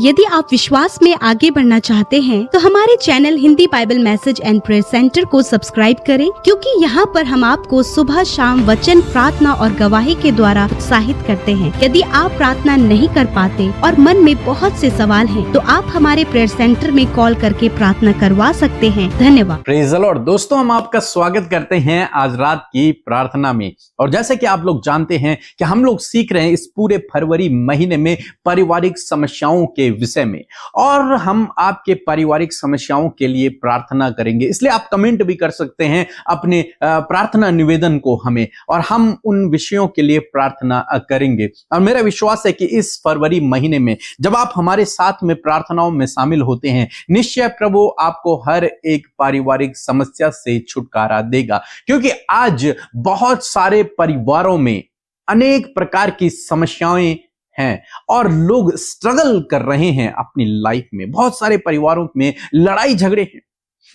यदि आप विश्वास में आगे बढ़ना चाहते हैं तो हमारे channel Hindi Bible message and prayer centre को सब्सक्राइब करें, क्योंकि यहाँ पर हम आपको सुबह शाम वचन, प्रार्थना और गवाही के द्वारा उत्साहित करते हैं। यदि आप प्रार्थना नहीं कर पाते और मन में बहुत से सवाल हैं, तो आप हमारे प्रेयर सेंटर में कॉल करके प्रार्थना करवा सकते हैं। धन्यवाद। Praise the Lord. दोस्तों, हम आपका स्वागत करते हैं आज रात की प्रार्थना में। और जैसे कि आप लोग जानते हैं कि हम लोग सीख रहे हैं इस पूरे फरवरी महीने में पारिवारिक समस्याओं के विषय में, और हम आपके पारिवारिक समस्याओं के लिए प्रार्थना करेंगे। इसलिए आप कमेंट भी कर सकते हैं अपने प्रार्थना निवेदन को हमें, और हम उन विषयों के लिए प्रार्थना करेंगे। और मेरा विश्वास है कि इस फरवरी महीने में जब आप हमारे साथ में प्रार्थनाओं में शामिल होते हैं, निश्चय प्रभु आपको हर एक पारिवारिक समस्या से छुटकारा देगा, क्योंकि आज बहुत सारे परिवारों में अनेक प्रकार की समस्याएं हैं और लोग स्ट्रगल कर रहे हैं अपनी लाइफ में। बहुत सारे परिवारों में लड़ाई झगड़े हैं,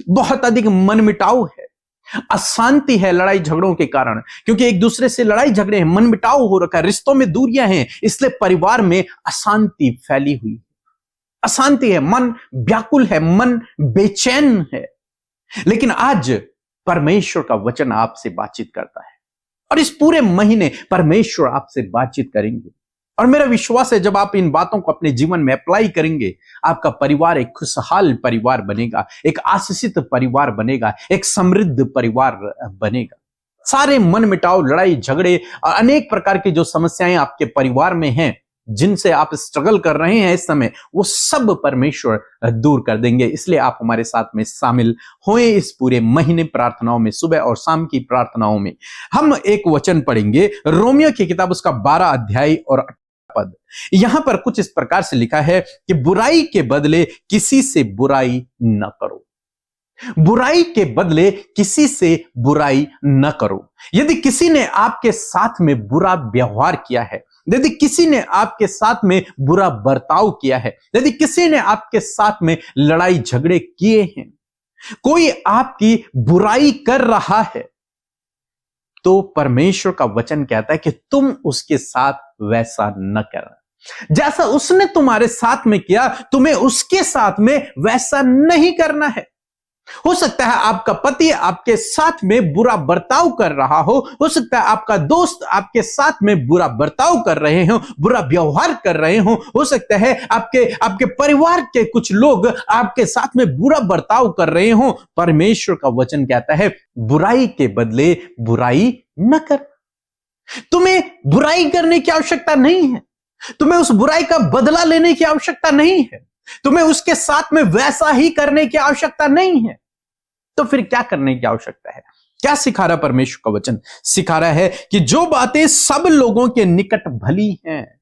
बहुत अधिक मनमुटाव है, अशांति है लड़ाई झगड़ों के कारण, क्योंकि एक दूसरे से लड़ाई झगड़े हैं, मनमुटाव हो रखा है, रिश्तों में दूरियां हैं, इसलिए परिवार में अशांति फैली हुई है। अशांति है, मन व्याकुल है, मन बेचैन है। लेकिन आज परमेश्वर का वचन आपसे बातचीत करता है, और इस पूरे महीने परमेश्वर आपसे बातचीत करेंगे। और मेरा विश्वास है जब आप इन बातों को अपने जीवन में अप्लाई करेंगे, आपका परिवार एक खुशहाल परिवार बनेगा, एक आशीषित परिवार बनेगा, एक समृद्ध परिवार बनेगा। सारे मनमुटाव, लड़ाई झगड़े और अनेक प्रकार की जो समस्याएं आपके परिवार में हैं, जिनसे आप स्ट्रगल कर रहे हैं इस समय, वो सब परमेश्वर दूर कर देंगे। इसलिए आप हमारे साथ में शामिल होएं इस पूरे महीने प्रार्थनाओं में। सुबह और शाम की प्रार्थनाओं में हम एक वचन पढ़ेंगे, रोमियो की किताब उसका 12 अध्याय और पद। यहां पर कुछ इस प्रकार से लिखा है कि बुराई के बदले किसी से बुराई न करो। बुराई के बदले किसी से बुराई न करो। यदि किसी ने आपके साथ में बुरा व्यवहार किया है, यदि किसी ने आपके साथ में बुरा बर्ताव किया है, यदि किसी ने आपके साथ में लड़ाई झगड़े किए हैं, कोई आपकी बुराई कर रहा है, तो परमेश्वर का वचन कहता है कि तुम उसके साथ वैसा न करना। जैसा उसने तुम्हारे साथ में किया, तुम्हें उसके साथ में वैसा नहीं करना है। हो सकता है आपका पति आपके साथ में बुरा बर्ताव कर रहा हो सकता है आपका दोस्त आपके साथ में बुरा बर्ताव कर रहे हो, बुरा व्यवहार कर रहे हो सकता है आपके परिवार के कुछ लोग आपके साथ में बुरा बर्ताव कर रहे हो। परमेश्वर का वचन कहता है बुराई के बदले बुराई न कर। तुम्हें बुराई करने की आवश्यकता नहीं है, तुम्हें उस बुराई का बदला लेने की आवश्यकता नहीं है, तुम्हें उसके साथ में वैसा ही करने की आवश्यकता नहीं है। तो फिर क्या करने की आवश्यकता है? क्या सिखा रहा परमेश्वर का वचन? सिखा रहा है कि जो बातें सब लोगों के निकट भली हैं,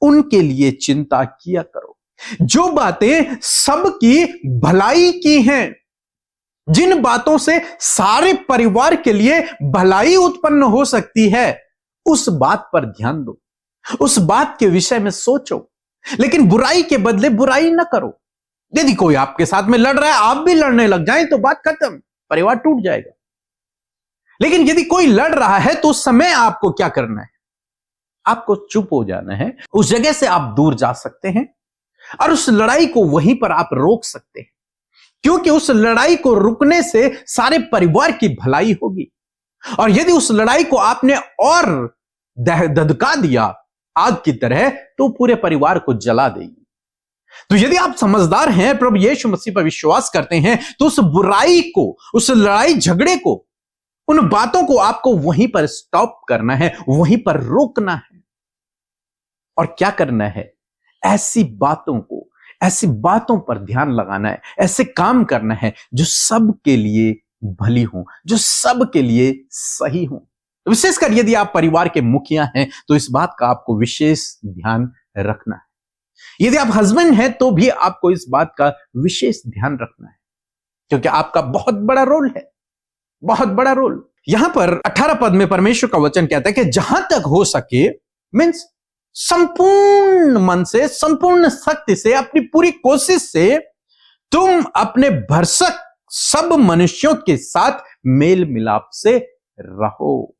उनके लिए चिंता किया करो। जो बातें सबकी भलाई की हैं, जिन बातों से सारे परिवार के लिए भलाई उत्पन्न हो सकती है, उस बात पर ध्यान दो, उस बात के विषय में सोचो, लेकिन बुराई के बदले बुराई ना करो। यदि कोई आपके साथ में लड़ रहा है, आप भी लड़ने लग जाएं तो बात खत्म, परिवार टूट जाएगा। लेकिन यदि कोई लड़ रहा है तो उस समय आपको क्या करना है? आपको चुप हो जाना है, उस जगह से आप दूर जा सकते हैं और उस लड़ाई को वहीं पर आप रोक सकते हैं, क्योंकि उस लड़ाई को रुकने से सारे परिवार की भलाई होगी। और यदि उस लड़ाई को आपने और धधका दिया आग की तरह, तो पूरे परिवार को जला देगी। तो यदि आप समझदार हैं, प्रभु यीशु मसीह पर विश्वास करते हैं, तो उस बुराई को, उस लड़ाई झगड़े को, उन बातों को आपको वहीं पर स्टॉप करना है, वहीं पर रोकना है। और क्या करना है? ऐसी बातों पर ध्यान लगाना है, ऐसे काम करना है जो सबके लिए भली हो, जो सबके लिए सही हो। विशेषकर यदि आप परिवार के मुखिया हैं तो इस बात का आपको विशेष ध्यान रखना है। यदि आप हस्बैंड हैं तो भी आपको इस बात का विशेष ध्यान रखना है, क्योंकि आपका बहुत बड़ा रोल है, बहुत बड़ा रोल। यहां पर 18 पद में परमेश्वर का वचन कहता है कि जहां तक हो सके, मीन्स संपूर्ण मन से, संपूर्ण शक्ति से, अपनी पूरी कोशिश से तुम अपने भरसक सब मनुष्यों के साथ मेल मिलाप से रहो।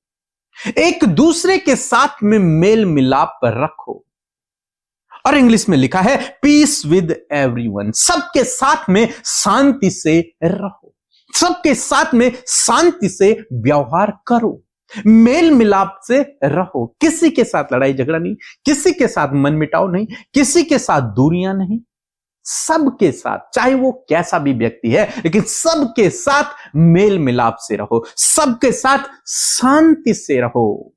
एक दूसरे के साथ में मेल मिलाप रखो। और इंग्लिश में लिखा है पीस विद एवरीवन, सबके साथ में शांति से रहो, सबके साथ में शांति से व्यवहार करो, मेल मिलाप से रहो, किसी के साथ लड़ाई झगड़ा नहीं, किसी के साथ मनमुटाव नहीं, किसी के साथ दूरियां नहीं, सबके साथ, चाहे वो कैसा भी व्यक्ति है, लेकिन सबके साथ मेल मिलाप से रहो, सबके साथ शांति से रहो।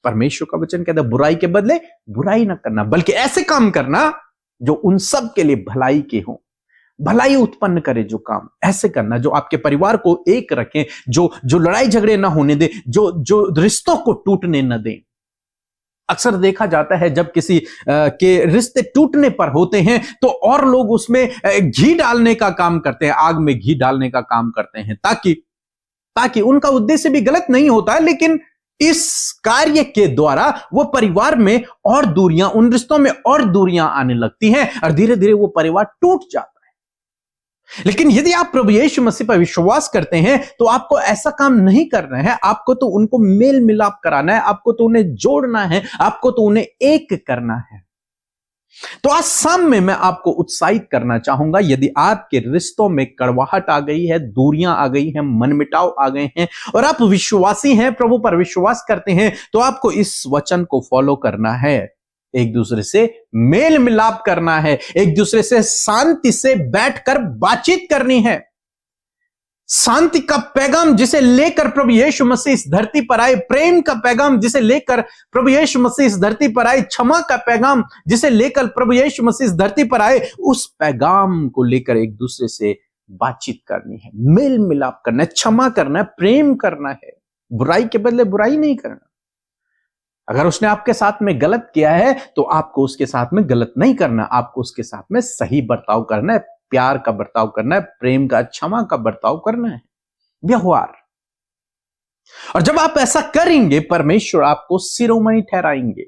परमेश्वर का वचन कहता है बुराई के बदले बुराई ना करना, बल्कि ऐसे काम करना जो उन सब के लिए भलाई के हो, भलाई उत्पन्न करे जो काम, ऐसे करना जो आपके परिवार को एक रखें, जो लड़ाई झगड़े ना होने दे, जो रिश्तों को टूटने न दें। अक्सर देखा जाता है जब किसी के रिश्ते टूटने पर होते हैं तो और लोग उसमें घी डालने का काम करते हैं, आग में घी डालने का काम करते हैं, ताकि उनका उद्देश्य भी गलत नहीं होता है, लेकिन इस कार्य के द्वारा वो परिवार में और दूरियां, उन रिश्तों में और दूरियां आने लगती हैं और धीरे धीरे वो परिवार टूट जाता है। लेकिन यदि आप प्रभु यीशु मसीह पर विश्वास करते हैं तो आपको ऐसा काम नहीं करना है, आपको तो उनको मेल मिलाप कराना है, आपको तो उन्हें जोड़ना है, आपको तो उन्हें एक करना है। तो आज शाम में मैं आपको उत्साहित करना चाहूंगा, यदि आपके रिश्तों में कड़वाहट आ गई है, दूरियां आ गई हैं, मनमुटाव आ गए हैं और आप विश्वासी हैं, प्रभु पर विश्वास करते हैं, तो आपको इस वचन को फॉलो करना है, एक दूसरे से मेल मिलाप करना है, एक दूसरे से शांति से बैठकर बातचीत करनी है। शांति का पैगाम जिसे लेकर प्रभु यीशु मसीह इस धरती पर आए, प्रेम का पैगाम जिसे लेकर प्रभु यीशु मसीह इस धरती पर आए, क्षमा का पैगाम जिसे लेकर प्रभु यीशु मसीह इस धरती पर आए, उस पैगाम को लेकर एक दूसरे से बातचीत करनी है, मेल मिलाप करना है, क्षमा करना है, प्रेम करना है, बुराई के बदले बुराई नहीं करना। अगर उसने आपके साथ में गलत किया है तो आपको उसके साथ में गलत नहीं करना, आपको उसके साथ में सही बर्ताव करना है, प्यार का बर्ताव करना है, प्रेम का, क्षमा का बर्ताव करना है, व्यवहार। और जब आप ऐसा करेंगे परमेश्वर आपको शिरोमणि ठहराएंगे।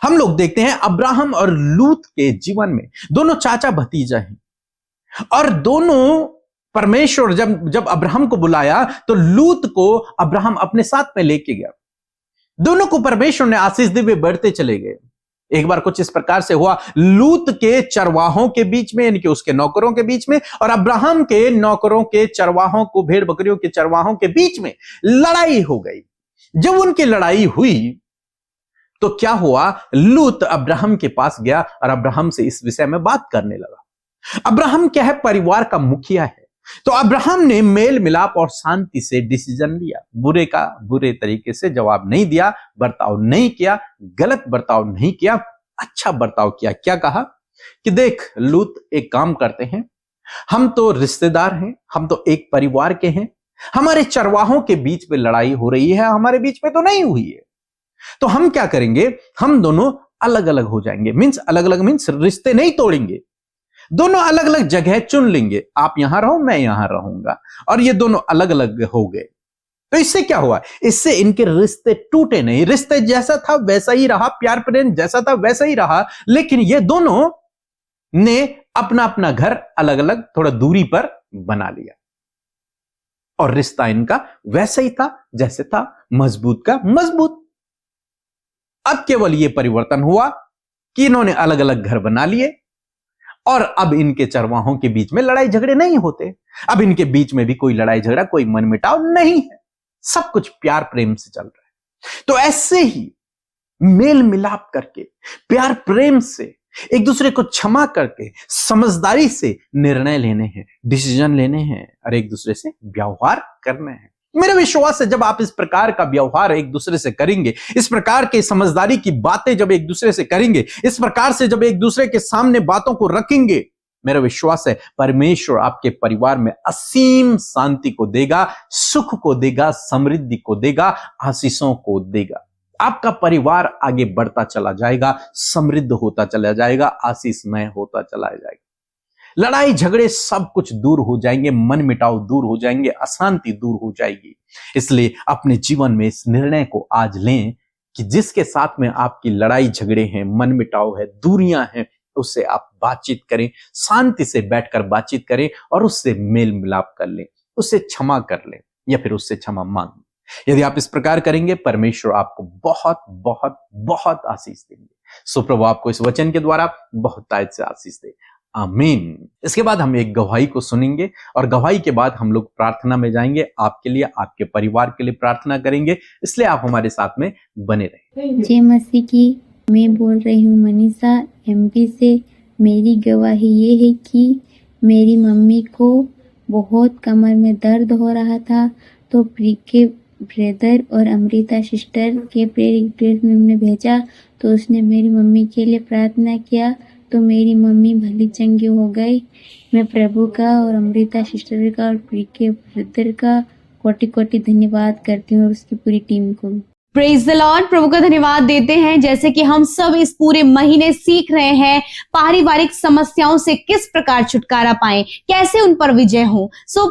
हम लोग देखते हैं अब्राहम और लूत के जीवन में दोनों चाचा भतीजा हैं और दोनों परमेश्वर जब अब्राहम को बुलाया तो लूत को अब्राहम अपने साथ में लेके गया। दोनों को परमेश्वर ने आशीष दी, वे बढ़ते चले गए। एक बार कुछ इस प्रकार से हुआ, लूत के चरवाहों के बीच में, यानी कि उसके नौकरों के बीच में, और अब्राहम के नौकरों के चरवाहों को, भेड़ बकरियों के चरवाहों के बीच में लड़ाई हो गई। जब उनकी लड़ाई हुई तो क्या हुआ, लूत अब्राहम के पास गया और अब्राहम से इस विषय में बात करने लगा। अब्राहम क्या है, परिवार का मुखिया है, तो अब्राहम ने मेल मिलाप और शांति से डिसीजन लिया, बुरे का बुरे तरीके से जवाब नहीं दिया, बर्ताव नहीं किया, गलत बर्ताव नहीं किया, अच्छा बर्ताव किया। क्या कहा कि देख लूत, एक काम करते हैं, हम तो रिश्तेदार हैं, हम तो एक परिवार के हैं, हमारे चरवाहों के बीच में लड़ाई हो रही है, हमारे बीच में तो नहीं हुई है, तो हम क्या करेंगे, हम दोनों अलग अलग हो जाएंगे। मींस अलग अलग मींस रिश्ते नहीं तोड़ेंगे, दोनों अलग अलग जगह चुन लेंगे, आप यहां रहो, मैं यहां रहूंगा, और ये दोनों अलग अलग हो गए। तो इससे क्या हुआ, इससे इनके रिश्ते टूटे नहीं, रिश्ते जैसा था वैसा ही रहा, प्यार प्रेम जैसा था वैसा ही रहा, लेकिन ये दोनों ने अपना अपना घर अलग अलग थोड़ा दूरी पर बना लिया और रिश्ता इनका वैसा ही था जैसे था, मजबूत का मजबूत। अब केवल यह परिवर्तन हुआ कि इन्होंने अलग अलग घर बना लिए और अब इनके चरवाहों के बीच में लड़ाई झगड़े नहीं होते, अब इनके बीच में भी कोई लड़ाई झगड़ा, कोई मनमुटाव नहीं है, सब कुछ प्यार प्रेम से चल रहा है। तो ऐसे ही मेल मिलाप करके, प्यार प्रेम से, एक दूसरे को क्षमा करके, समझदारी से निर्णय लेने हैं, डिसीजन लेने हैं और एक दूसरे से व्यवहार करना है। मेरा विश्वास है जब आप इस प्रकार का व्यवहार एक दूसरे से करेंगे, इस प्रकार के समझदारी की बातें जब एक दूसरे से करेंगे, इस प्रकार से जब एक दूसरे के सामने बातों को रखेंगे, मेरा विश्वास है परमेश्वर आपके परिवार में असीम शांति को देगा, सुख को देगा, समृद्धि को देगा, आशीषों को देगा। आपका परिवार आगे बढ़ता चला जाएगा, समृद्ध होता चला जाएगा, आशीषमय होता चला जाएगा। लड़ाई झगड़े सब कुछ दूर हो जाएंगे, मनमुटाव दूर हो जाएंगे, अशांति दूर हो जाएगी। इसलिए अपने जीवन में इस निर्णय को आज लें कि जिसके साथ में आपकी लड़ाई झगड़े हैं, मनमुटाव है, दूरियां हैं, उससे आप बातचीत करें, शांति से बैठकर बातचीत करें और उससे मेल मिलाप कर लें, उससे क्षमा कर लें या फिर उससे क्षमा मांगें। यदि आप इस प्रकार करेंगे, परमेश्वर आपको बहुत बहुत बहुत आशीष देंगे। सो प्रभु आपको इस वचन के द्वारा बहुत तायत से आशीष दे, आमीन। इसके बाद हम एक गवाही को सुनेंगे और गवाही के बाद हम लोग प्रार्थना में जाएंगे, आपके लिए, आपके परिवार के लिए प्रार्थना करेंगे, इसलिए आप हमारे साथ में बने रहें। जय मसीह की। मैं बोल रही हूँ मनीषा, एमपी से। मेरी गवाही ये है कि मेरी मम्मी को बहुत कमर में दर्द हो रहा था, तो प्री के ब्रदर और अमृता सिस्टर के प्रेयर रिक्वेस्ट में हमने भेजा, तो उसने मेरी मम्मी के लिए प्रार्थना किया, तो मेरी मम्मी भली चंगी हो गई। मैं प्रभु का और अमृता सिस्टर का और प्री के ब्रदर का कोटि कोटि धन्यवाद करती हूँ और उसकी पूरी टीम को। Praise the Lord. प्रभु का धन्यवाद देते हैं। जैसे कि हम सब इस पूरे महीने सीख रहे हैं पारिवारिक समस्याओं से किस प्रकार छुटकारा पाएं, कैसे उन पर विजय हो।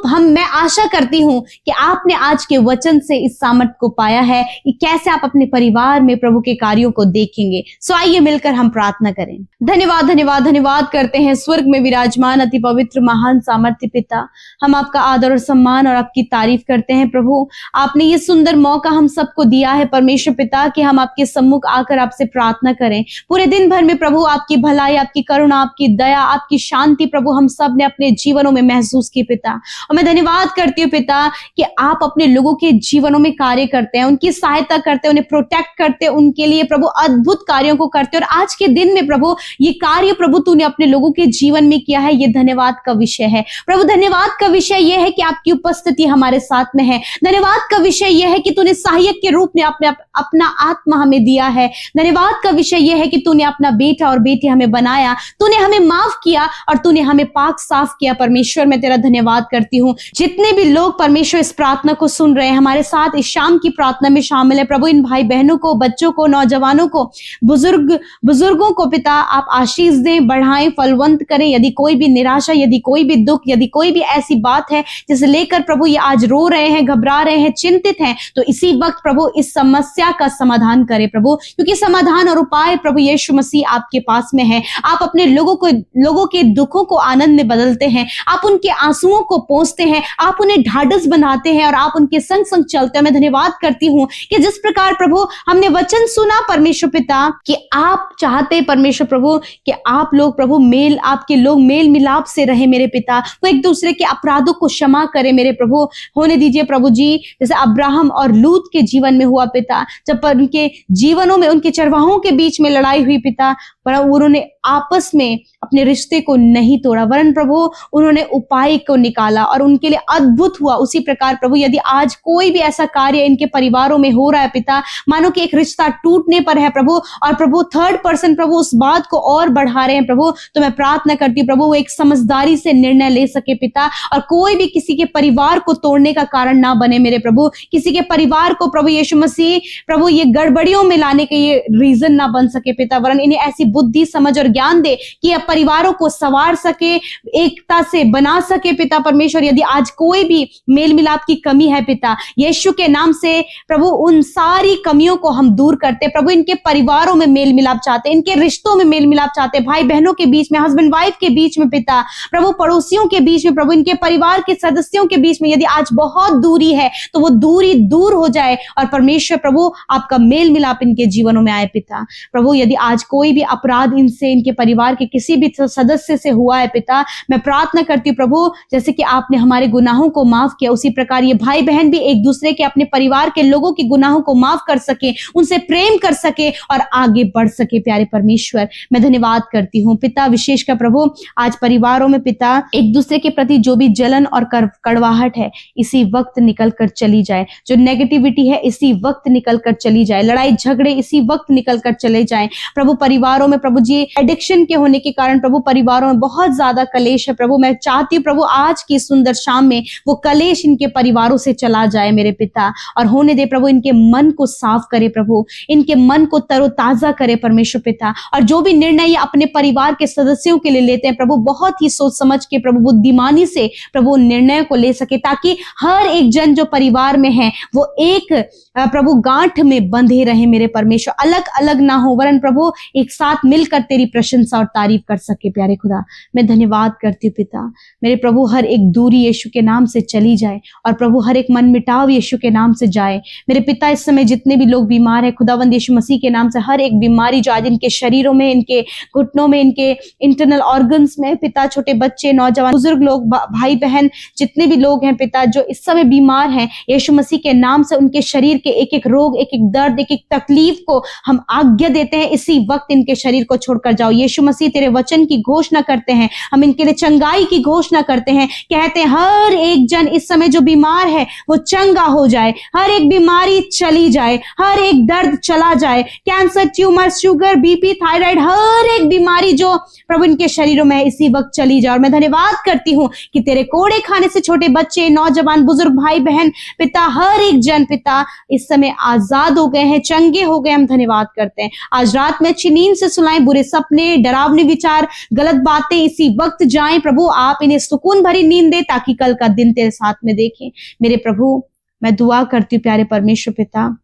मैं आशा करती हूं कि आपने आज के वचन से इस सामर्थ को पाया है कि कैसे आप अपने परिवार में प्रभु के कार्यों को देखेंगे। आइए मिलकर हम प्रार्थना करें। धन्यवाद धन्यवाद धन्यवाद करते हैं स्वर्ग में विराजमान अति पवित्र महान सामर्थ्य पिता, हम आपका आदर और सम्मान और आपकी तारीफ करते हैं। प्रभु, आपने ये सुंदर मौका हम सबको दिया है परमेश्वर पिता कि हम आपके सम्मुख आकर आपसे प्रार्थना करें। पूरे दिन भर में प्रभु आपकी भलाई, आपकी करुणा, आपकी दया, आपकी शांति प्रभु हम सब ने अपने जीवनों में महसूस की पिता। और मैं धन्यवाद करती हूँ पिता कि आप अपने लोगों के जीवनों में कार्य करते हैं, उनकी सहायता करते हैं, उन्हें प्रोटेक्ट करते हैं, उनके लिए प्रभु अद्भुत कार्यों को करते हैं। और आज के दिन में प्रभु ये कार्य प्रभु तूने अपने लोगों के जीवन में किया है, ये धन्यवाद का विषय है। प्रभु धन्यवाद का विषय यह है कि आपकी उपस्थिति हमारे साथ में है। धन्यवाद का विषय यह है कि तूने सहायक के रूप में अपना आत्मा हमें दिया है। धन्यवाद का विषय यह है कि तूने अपना बेटा और बेटी हमें बनाया, तूने हमें माफ किया और तूने हमें पाक साफ किया। परमेश्वर मैं तेरा धन्यवाद करती हूँ। जितने भी लोग परमेश्वर इस प्रार्थना को सुन रहे हैं, हमारे साथ इस शाम की प्रार्थना में शामिल है, प्रभु इन भाई बहनों को, बच्चों को, नौजवानों को, बुजुर्गों को पिता आप आशीष दें, बढ़ाएं, फलवंत करें। यदि कोई भी निराशा, यदि कोई भी दुख, यदि कोई भी ऐसी बात है जिसे लेकर प्रभु ये आज रो रहे हैं, घबरा रहे हैं, चिंतित हैं, तो इसी वक्त प्रभु इस समस्या का समाधान करे प्रभु, क्योंकि समाधान और उपाय प्रभु यीशु मसीह आपके पास में है। आप अपने लोगों के दुखों को आनंद में बदलते हैं, आप उनके आंसुओं को पोंछते हैं, आप उन्हें ढाढ़स बनाते हैं और आप उनके संग संग चलते हैं। मैं धन्यवाद करती हूँ कि जिस प्रकार प्रभु हमने वचन सुना परमेश्वर पिता कि आप चाहते परमेश्वर प्रभु कि आप लोग प्रभु आपके लोग मेल मिलाप से रहे मेरे पिता, वो एक दूसरे के अपराधों को क्षमा करे मेरे प्रभु। होने दीजिए प्रभु जी, जैसे अब्राहम और लूत के जीवन में हुआ पिता, जब पर उनके जीवनों में उनके चरवाहों के बीच में लड़ाई हुई पिता, पर उन्होंने आपस में अपने रिश्ते को नहीं तोड़ा, वरन प्रभु उन्होंने उपाय को निकाला और उनके लिए अद्भुत हुआ। उसी प्रकार प्रभु यदि आज कोई भी ऐसा कार्य इनके परिवारों में हो रहा है पिता, मानो कि एक रिश्ता टूटने पर है प्रभु, और प्रभु थर्ड पर्सन प्रभु उस बात को और बढ़ा रहे हैं प्रभु, तो मैं प्रार्थना करती हूँ प्रभु वो एक समझदारी से निर्णय ले सके पिता, और कोई भी किसी के परिवार को तोड़ने का कारण ना बने मेरे प्रभु। किसी के परिवार को प्रभु यीशु मसीह प्रभु ये गड़बड़ियों में लाने के ये रीजन ना बन सके पिता, वरन इन्हें ऐसी बुद्धि, समझ और ज्ञान दे कि अब परिवारों को संवार सके, एकता से बना सके पिता परमेश्वर। यदि आज कोई भी मेल मिलाप की कमी है पिता, यीशु के नाम से प्रभु उन सारी कमियों को हम दूर करते प्रभु। इनके परिवारों में मेल मिलाप चाहते, इनके रिश्तों में मेल मिलाप चाहते, भाई बहनों के बीच में, हस्बैंड वाइफ के बीच में पिता, प्रभु पड़ोसियों के बीच में, प्रभु इनके परिवार के सदस्यों के बीच में यदि आज बहुत दूरी है तो वो दूरी दूर हो जाए और परमेश्वर प्रभु आपका मेल मिलाप इनके जीवनों में आए पिता। प्रभु यदि आज कोई भी अपराध इनसे, इनके परिवार के किसी भी सदस्य से हुआ है पिता, मैं प्रार्थना करती हूँ प्रभु जैसे कि आपने हमारे गुनाहों को माफ किया, उसी प्रकार ये भाई बहन भी एक दूसरे के, अपने परिवार के लोगों के गुनाहों को माफ कर सके, उनसे प्रेम कर सके और आगे बढ़ सके। प्यारे परमेश्वर मैं धन्यवाद करती हूँ पिता, विशेष कर प्रभु आज परिवारों में पिता एक दूसरे के प्रति जो भी जलन और कड़वाहट है इसी वक्त निकल कर चली जाए, जो नेगेटिविटी है इसी वक्त निकल कर चली जाए, लड़ाई झगड़े इसी वक्त निकल कर चले जाए प्रभु। परिवारों में प्रभु जी एडिक्शन के होने के कारण प्रभु परिवारों में बहुत ज्यादा कलेश है प्रभु, मैं चाहती हूँ प्रभु आज की सुंदर शाम में वो कलेश इनके परिवारों से चला जाए मेरे पिता, और होने दे प्रभु इनके मन को साफ करे प्रभु, इनके मन को तरोताजा करे परमेश्वर पिता, और जो भी निर्णय ये अपने परिवार के सदस्यों के लिए लेते हैं प्रभु बहुत ही सोच समझ के प्रभु बुद्धिमानी से प्रभु निर्णय को ले सके, ताकि हर एक जन जो परिवार में है वो एक प्रभु गांठ में बंधे रहे मेरे परमेश्वर, अलग अलग ना हो, वरन प्रभु एक साथ साथ मिलकर तेरी प्रशंसा और तारीफ कर सके। प्यारे खुदा, मैं धन्यवाद करती हूँ पिता। मेरे प्रभु, हर एक दूरी यीशु के नाम से चली जाए और प्रभु हर एक मन मिटाव यीशु के नाम से जाए। मेरे पिता, इस समय जितने भी लोग बीमार हैं खुदावंद यीशु मसीह के नाम से, हर एक बीमारी जो आज इनके शरीरों में, इनके घुटनों में, इनके इंटरनल ऑर्गन्स में पिता, छोटे बच्चे, नौजवान, बुजुर्ग लोग, भाई बहन, जितने भी लोग हैं पिता जो इस समय बीमार हैं, यीशु मसीह के नाम से उनके शरीर के एक एक रोग, एक एक दर्द, एक एक तकलीफ को हम आज्ञा देते हैं, इसी वक्त इनके शरीर को छोड़कर जाओ। यीशु मसीह, तेरे वचन की घोषणा करते हैं, हम इनके लिए चंगाई की घोषणा करते हैं, कहते हैं हर एक जन इस समय जो बीमार है वो चंगा हो जाए, हर एक बीमारी चली जाए, हर एक दर्द चला जाए, cancer, tumour, sugar, BP, thyroid, हर एक बीमारी जो प्रभु इनके शरीरों में है इसी वक्त चली जाए। और मैं धन्यवाद करती हूँ कि तेरे कोड़े खाने से छोटे बच्चे, नौजवान, बुजुर्ग, भाई बहन पिता, हर एक जन पिता इस समय आजाद हो गए हैं, चंगे हो गए। हम धन्यवाद करते हैं। आज रात में अच्छी नींद से सुलाएं, बुरे सपने, डरावने विचार, गलत बातें इसी वक्त जाएं। प्रभु, आप इन्हें सुकून भरी नींद दे ताकि कल का दिन तेरे साथ में देखें। मेरे प्रभु, मैं दुआ करती हूँ प्यारे परमेश्वर पिता,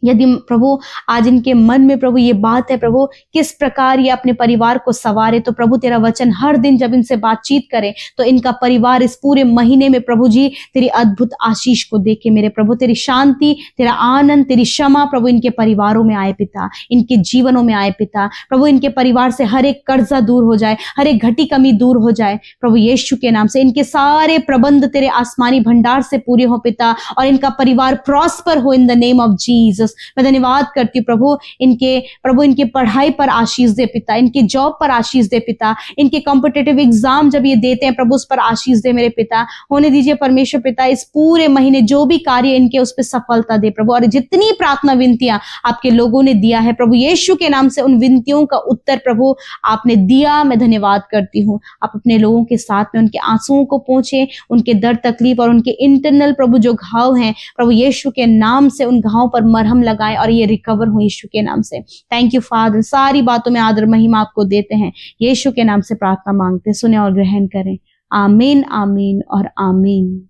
यदि प्रभु आज इनके मन में प्रभु ये बात है प्रभु किस प्रकार ये अपने परिवार को संवारे, तो प्रभु तेरा वचन हर दिन जब इनसे बातचीत करे तो इनका परिवार इस पूरे महीने में प्रभु जी तेरी अद्भुत आशीष को देखे। मेरे प्रभु, तेरी शांति, तेरा आनंद, तेरी क्षमा प्रभु इनके परिवारों में आए पिता, इनके जीवनों में आए पिता। प्रभु, इनके परिवार से हर एक कर्जा दूर हो जाए, हर एक घटी कमी दूर हो जाए प्रभु यीशु के नाम से। इनके सारे प्रबंध तेरे आसमानी भंडार से पूरे हो पिता, और इनका परिवार प्रॉस्पर हो in the name of Jesus. मैं धन्यवाद करती हूँ प्रभु, इनके पढ़ाई पर आशीष दे पिता, इनके जॉब पर आशीष दे पिता, इनके कॉम्पिटिटिव एग्जाम जब ये देते हैं प्रभु उस पर आशीष दे मेरे पिता। होने दीजिए परमेश्वर पिता, इस पूरे महीने जो भी कार्य इनके उस पर सफलता दे प्रभु, और जितनी प्रार्थना विनतियां आपके लोगों ने दिया है प्रभु यीशु के नाम से, उन विनतियों का उत्तर प्रभु आपने दिया। मैं धन्यवाद करती हूँ। आप अपने लोगों के साथ में उनके आंसुओं को पहुंचे, उनके दर्द, तकलीफ और उनके इंटरनल प्रभु जो घाव हैं प्रभु यीशु के नाम से उन घावों पर मरहम लगाएं और ये रिकवर हो यीशु के नाम से। Thank you father. सारी बातों में आदर महिमा आपको देते हैं, यीशु के नाम से प्रार्थना मांगते, सुने और ग्रहण करें। आमीन, आमीन और आमीन।